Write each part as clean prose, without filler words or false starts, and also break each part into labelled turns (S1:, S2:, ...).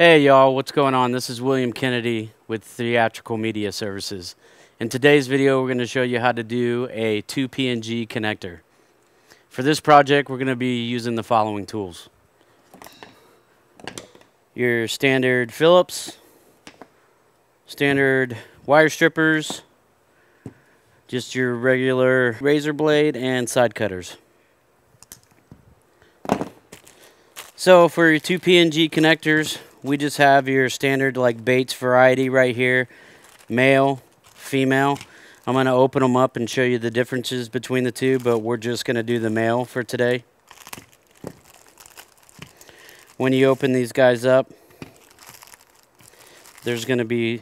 S1: Hey y'all, what's going on? This is William Kennedy with Theatrical Media Services. In today's video, we're going to show you how to do a 2PNG connector. For this project, we're going to be using the following tools. Your standard Phillips, standard wire strippers, just your regular razor blade, and side cutters. So for your 2PNG connectors, we just have your standard like Bates variety right here, male, female. I'm going to open them up and show you the differences between the two, but we're just going to do the male for today. When you open these guys up, there's going to be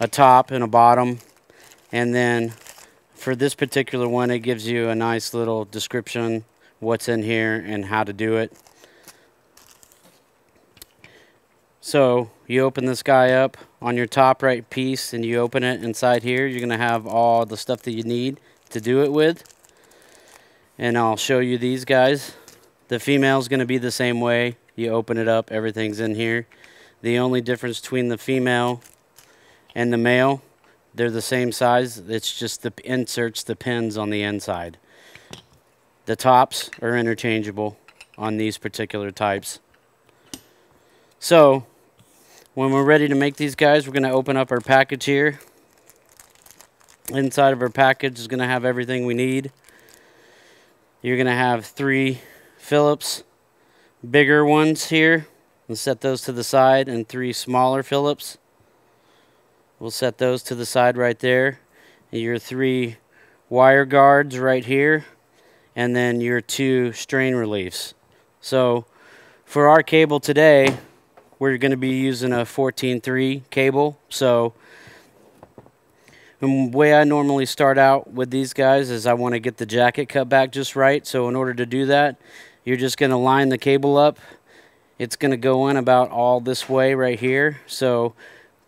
S1: a top and a bottom, and then for this particular one, it gives you a nice little description what's in here and how to do it. So you open this guy up on your top right piece and you open it inside here. You're going to have all the stuff that you need to do it with. And I'll show you these guys. The female is going to be the same way. You open it up, everything's in here. The only difference between the female and the male, they're the same size. It's just the inserts, the pins on the inside. The tops are interchangeable on these particular types. So when we're ready to make these guys, we're going to open up our package here. Inside of our package is going to have everything we need. You're going to have 3 Phillips bigger ones here. We'll set those to the side, and 3 smaller Phillips. We'll set those to the side right there. And your 3 wire guards right here, and then your 2 strain reliefs. So for our cable today, we're going to be using a 14-3 cable. So the way I normally start out with these guys is I want to get the jacket cut back just right. So in order to do that, you're just going to line the cable up. It's going to go in about all this way right here. So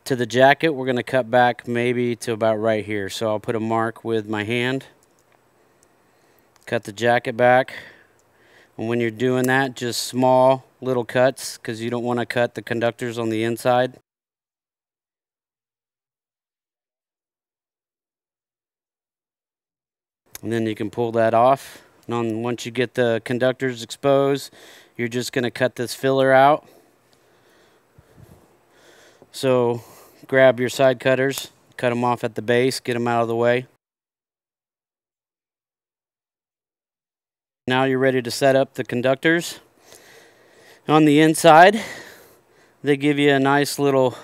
S1: to the jacket, we're going to cut back maybe to about right here. So I'll put a mark with my hand. Cut the jacket back. And when you're doing that, just small little cuts, because you don't want to cut the conductors on the inside. And then you can pull that off. And once you get the conductors exposed, you're just going to cut this filler out. So grab your side cutters, cut them off at the base, get them out of the way. Now you're ready to set up the conductors. On the inside, they give you a nice little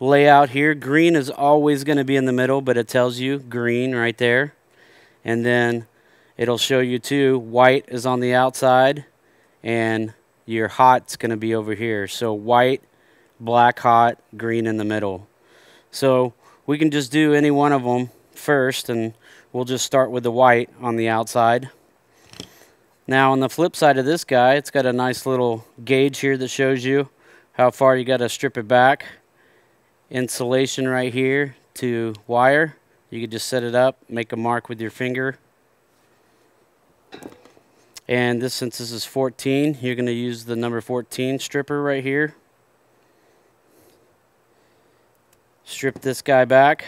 S1: layout here. Green is always going to be in the middle, but it tells you green right there. And then it'll show you too, white is on the outside, and your hot's going to be over here. So white, black hot, green in the middle. So we can just do any one of them first, and we'll just start with the white on the outside. Now on the flip side of this guy, it's got a nice little gauge here that shows you how far you got to strip it back. Insulation right here to wire. You can just set it up, make a mark with your finger. And this, since this is 14, you're going to use the number 14 stripper right here. Strip this guy back.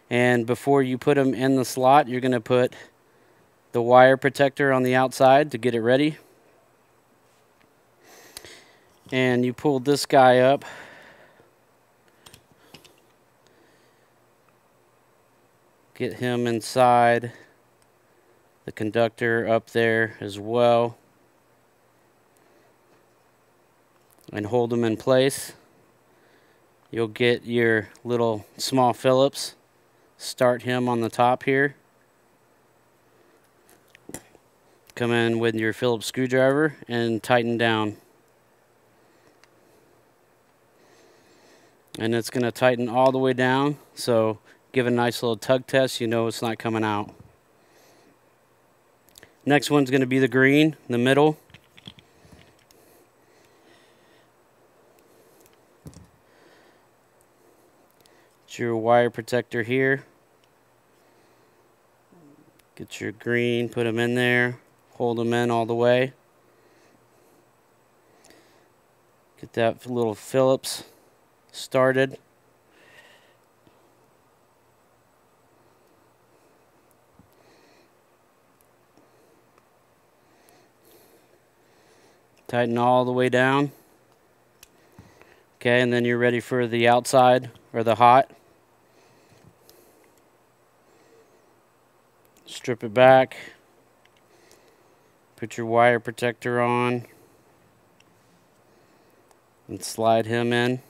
S1: And before you put him in the slot, you're going to put the wire protector on the outside to get it ready. And you pull this guy up. Get him inside the conductor up there as well. And hold him in place. You'll get your little small Phillips. Start him on the top here. Come in with your Phillips screwdriver and tighten down. And it's going to tighten all the way down, so give a nice little tug test, you know it's not coming out. Next one's going to be the green, the middle. It's your wire protector here. Get your green, put them in there. Hold them in all the way. Get that little Phillips started. Tighten all the way down. Okay, and then you're ready for the outside or the hot. Strip it back. Put your wire protector on. And slide him in.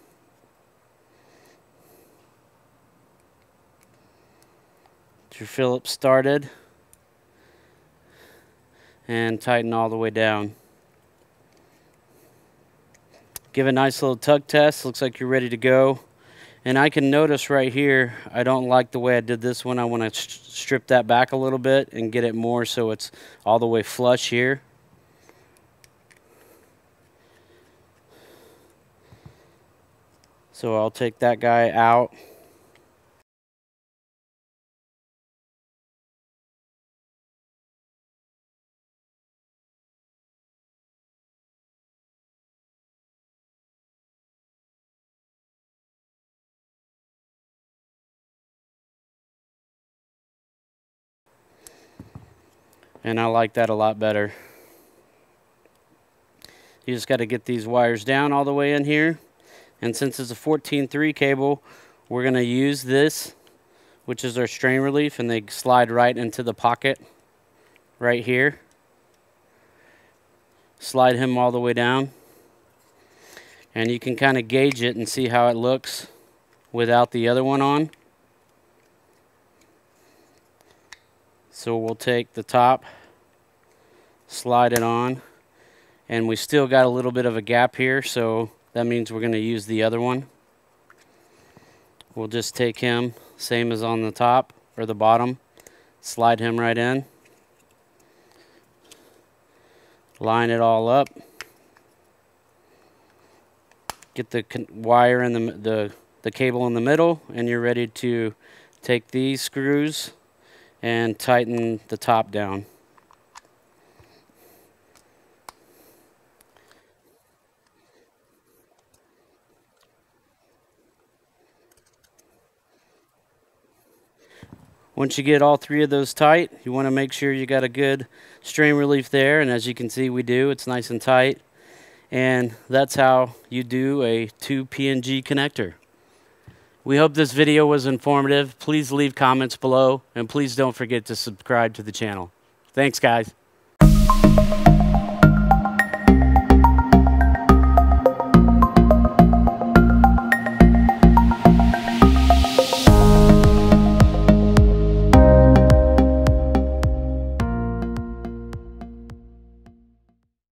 S1: Get your Phillips started. And tighten all the way down. Give a nice little tug test. Looks like you're ready to go. And I can notice right here, I don't like the way I did this one. I want to strip that back a little bit and get it more so it's all the way flush here. So I'll take that guy out. And I like that a lot better. You just got to get these wires down all the way in here. And since it's a 14-3 cable, we're going to use this, which is our strain relief, and they slide right into the pocket right here. Slide him all the way down. And you can kind of gauge it and see how it looks without the other one on. So we'll take the top, slide it on, and we still got a little bit of a gap here, so that means we're going to use the other one. We'll just take him, same as on the top or the bottom, slide him right in, line it all up, get the wire in the cable in the middle, and you're ready to take these screws and tighten the top down. Once you get all three of those tight, you want to make sure you got a good strain relief there, and as you can see we do. It's nice and tight, and that's how you do a 2 PNG connector. We hope this video was informative. Please leave comments below, and please don't forget to subscribe to the channel. Thanks, guys.